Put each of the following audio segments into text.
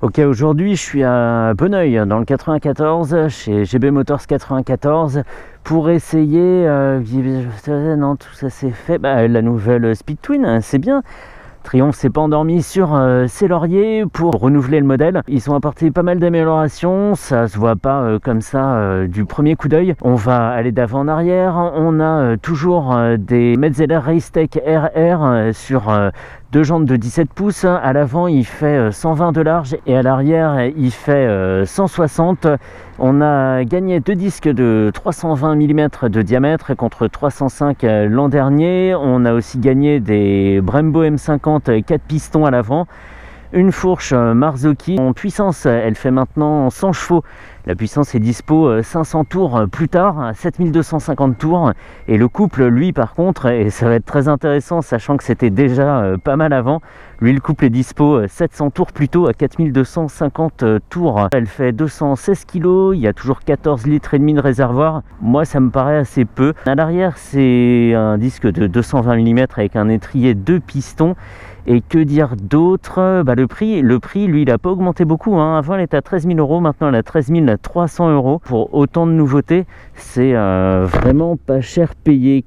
Ok, aujourd'hui je suis à Bonneuil dans le 94 chez GB Motors 94 pour essayer, non tout ça c'est fait, la nouvelle Speed Twin, c'est bien. Triumph s'est pas endormi sur ses lauriers pour renouveler le modèle. Ils ont apporté pas mal d'améliorations, ça se voit pas comme ça du premier coup d'œil. On va aller d'avant en arrière, on a toujours des Metzeler Racetech RR sur deux jantes de 17 pouces. À l'avant il fait 120 de large et à l'arrière il fait 160. On a gagné deux disques de 320 mm de diamètre contre 305 l'an dernier. On a aussi gagné des Brembo M50 4 pistons à l'avant. Une fourche Marzocchi en puissance, elle fait maintenant 100 chevaux. La puissance est dispo 500 tours plus tard, 7250 tours. Et le couple, lui par contre, et ça va être très intéressant sachant que c'était déjà pas mal avant, lui le couple est dispo 700 tours plus tôt à 4250 tours. Elle fait 216 kg, il y a toujours 14 litres et demi de réservoir. Moi ça me paraît assez peu. À l'arrière c'est un disque de 220 mm avec un étrier 2 pistons. Et que dire d'autre? Le prix, lui, il n'a pas augmenté beaucoup. Avant, elle était à 13 000 €. Maintenant, elle est à 13 300 €. Pour autant de nouveautés, c'est vraiment pas cher payé.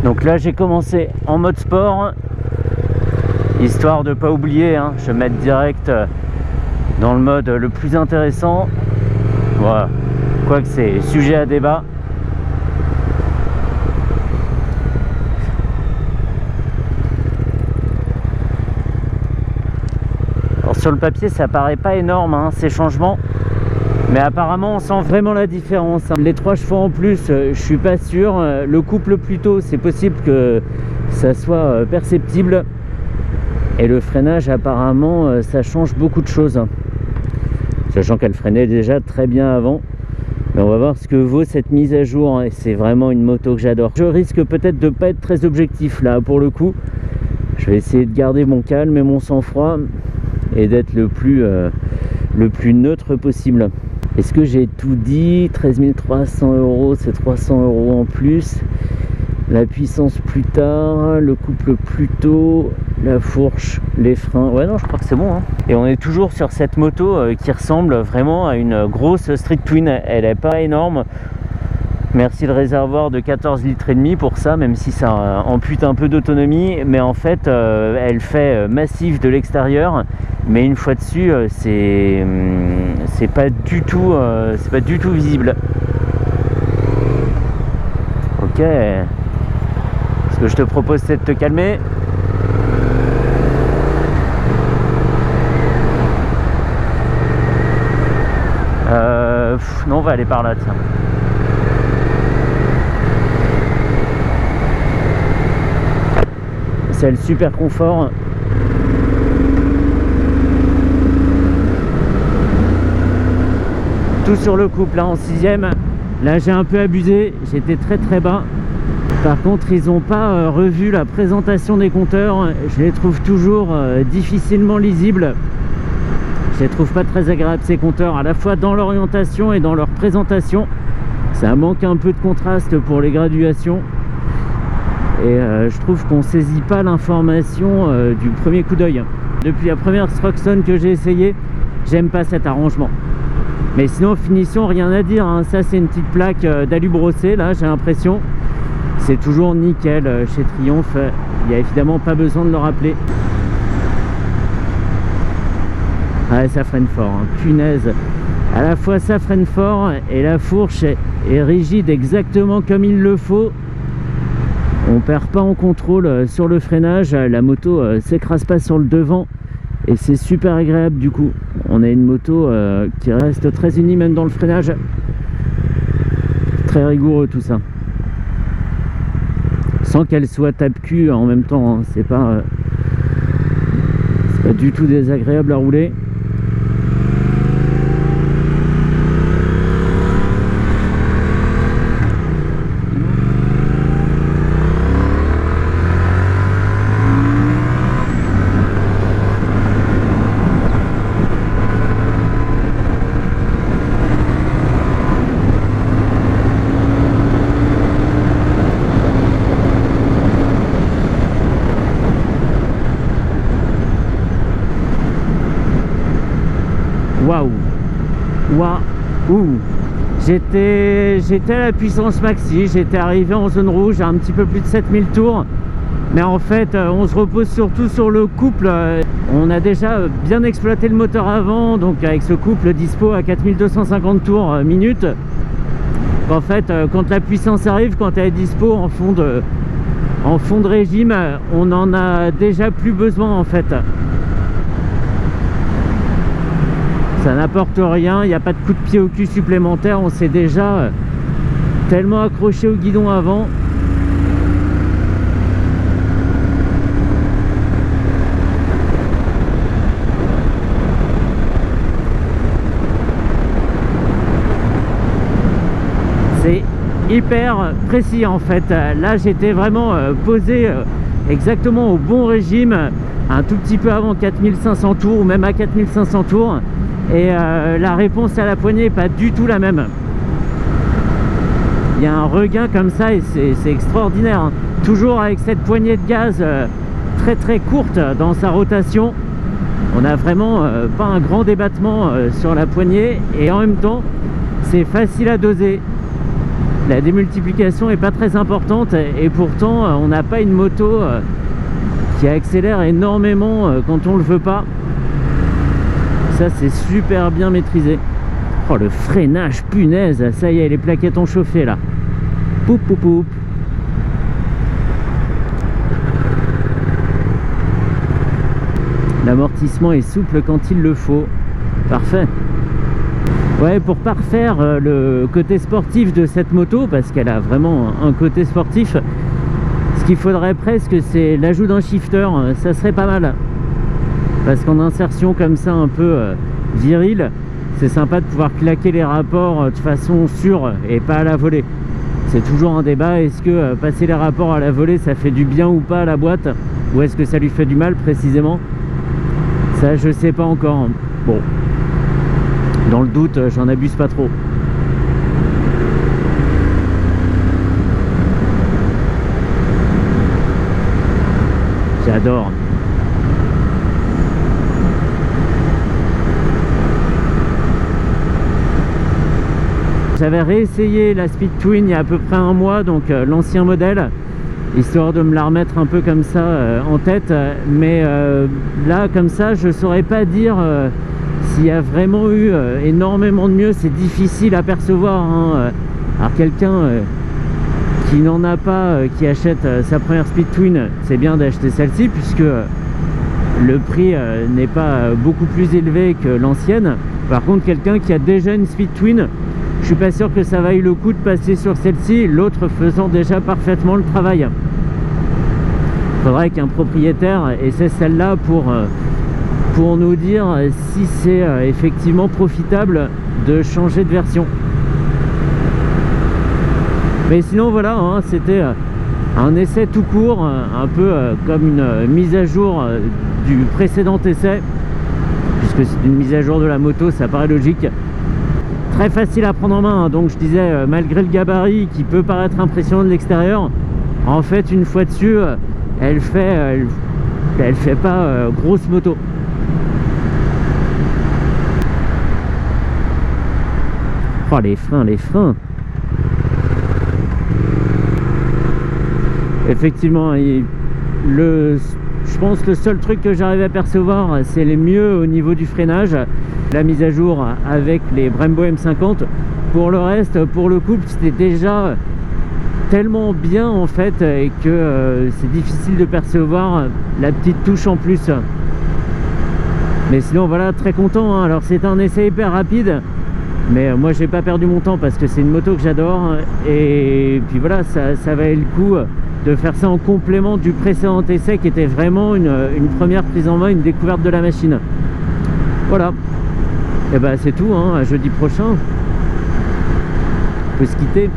Donc là, j'ai commencé en mode sport. Histoire de ne pas oublier, je vais mettre direct dans le mode le plus intéressant. Voilà, quoique c'est sujet à débat. Alors sur le papier ça paraît pas énorme ces changements, mais apparemment on sent vraiment la différence. Les 3 chevaux en plus, je suis pas sûr. Le couple plus tôt, c'est possible que ça soit perceptible. Et le freinage, apparemment, ça change beaucoup de choses. Sachant qu'elle freinait déjà très bien avant. Mais on va voir ce que vaut cette mise à jour. Et c'est vraiment une moto que j'adore. Je risque peut-être de ne pas être très objectif là, pour le coup. Je vais essayer de garder mon calme et mon sang-froid. Et d'être le plus neutre possible. Est-ce que j'ai tout dit? 13 300 €, c'est 300 € en plus. La puissance plus tard, le couple plus tôt, la fourche, les freins. Ouais, non, je crois que c'est bon. Et on est toujours sur cette moto qui ressemble vraiment à une grosse Street Twin. Elle n'est pas énorme. Merci le réservoir de 14 litres et demi pour ça, même si ça ampute un peu d'autonomie. Mais en fait, elle fait massif de l'extérieur. Mais une fois dessus, c'est pas du tout visible. Ok. Ce que je te propose, c'est de te calmer. Non, on va aller par là, tiens. C'est le super confort. Tout sur le couple, là en 6ème. Là, j'ai un peu abusé. J'étais très bas. Par contre, ils n'ont pas revu la présentation des compteurs. Je les trouve toujours difficilement lisibles. Je les trouve pas très agréables ces compteurs, à la fois dans l'orientation et dans leur présentation. Ça manque un peu de contraste pour les graduations. Et je trouve qu'on saisit pas l'information du premier coup d'œil. Depuis la première Stroxon que j'ai essayé, j'aime pas cet arrangement. Mais sinon, finition, rien à dire. Ça, c'est une petite plaque d'alu brossé, là, j'ai l'impression. C'est toujours nickel chez Triumph, il n'y a évidemment pas besoin de le rappeler. Ah, ça freine fort, punaise. À la fois ça freine fort et la fourche est rigide exactement comme il le faut. On perd pas en contrôle sur le freinage, la moto s'écrase pas sur le devant et c'est super agréable du coup. On a une moto qui reste très unie même dans le freinage. Très rigoureux tout ça. Sans qu'elle soit tape-cul en même temps, c'est pas du tout désagréable à rouler. Waouh. Waouh. J'étais à la puissance maxi, j'étais arrivé en zone rouge à un petit peu plus de 7000 tours. Mais en fait, on se repose surtout sur le couple. On a déjà bien exploité le moteur avant, donc avec ce couple dispo à 4250 tours minute. En fait, quand la puissance arrive, quand elle est dispo en fond de régime, on n'en a déjà plus besoin en fait. Ça n'apporte rien, il n'y a pas de coup de pied au cul supplémentaire, on s'est déjà tellement accroché au guidon avant. C'est hyper précis en fait. Là j'étais vraiment posé exactement au bon régime, un tout petit peu avant 4500 tours ou même à 4500 tours, et la réponse à la poignée n'est pas du tout la même. Il y a un regain comme ça et c'est extraordinaire, hein. Toujours avec cette poignée de gaz très très courte dans sa rotation, on n'a vraiment pas un grand débattement sur la poignée, et en même temps c'est facile à doser. La démultiplication est pas très importante et pourtant on n'a pas une moto qui accélère énormément quand on le veut pas. Ça c'est super bien maîtrisé. Oh le freinage, punaise, ça y est, les plaquettes ont chauffé là. Poup poup poup. L'amortissement est souple quand il le faut. Parfait. Ouais, pour parfaire le côté sportif de cette moto, parce qu'elle a vraiment un côté sportif, ce qu'il faudrait presque, c'est l'ajout d'un shifter. Ça serait pas mal, parce qu'en insertion comme ça un peu virile, c'est sympa de pouvoir claquer les rapports de façon sûre et pas à la volée. C'est toujours un débat, est-ce que passer les rapports à la volée ça fait du bien ou pas à la boîte, ou est-ce que ça lui fait du mal précisément? Ça je sais pas encore. Bon, dans le doute, j'en abuse pas trop. J'adore. J'avais réessayé la Speed Twin il y a à peu près un mois, donc l'ancien modèle, histoire de me la remettre un peu comme ça en tête, mais là comme ça je saurais pas dire s'il y a vraiment eu énormément de mieux. C'est difficile à percevoir, hein. Alors quelqu'un qui n'en a pas, qui achète sa première Speed Twin, c'est bien d'acheter celle-ci puisque le prix n'est pas beaucoup plus élevé que l'ancienne. Par contre, quelqu'un qui a déjà une Speed Twin, je suis pas sûr que ça vaille le coup de passer sur celle-ci, l'autre faisant déjà parfaitement le travail. Il faudrait qu'un propriétaire essaie celle-là pour nous dire si c'est effectivement profitable de changer de version. Mais sinon voilà, hein, c'était un essai tout court, un peu comme une mise à jour du précédent essai, puisque c'est une mise à jour de la moto, ça paraît logique. Très facile à prendre en main, hein. Donc je disais, malgré le gabarit qui peut paraître impressionnant de l'extérieur, en fait une fois dessus, elle fait pas grosse moto. Oh les freins. Effectivement, je pense que le seul truc que j'arrive à percevoir, c'est les mieux au niveau du freinage. La mise à jour avec les Brembo M50. Pour le reste, pour le couple, c'était déjà tellement bien en fait que c'est difficile de percevoir la petite touche en plus. Mais sinon voilà, très content, hein. Alors c'est un essai hyper rapide, mais moi j'ai pas perdu mon temps parce que c'est une moto que j'adore, et puis voilà, ça valait le coup de faire ça en complément du précédent essai qui était vraiment une première prise en main, une découverte de la machine. Voilà, et bah c'est tout, hein. À jeudi prochain, on peut se quitter.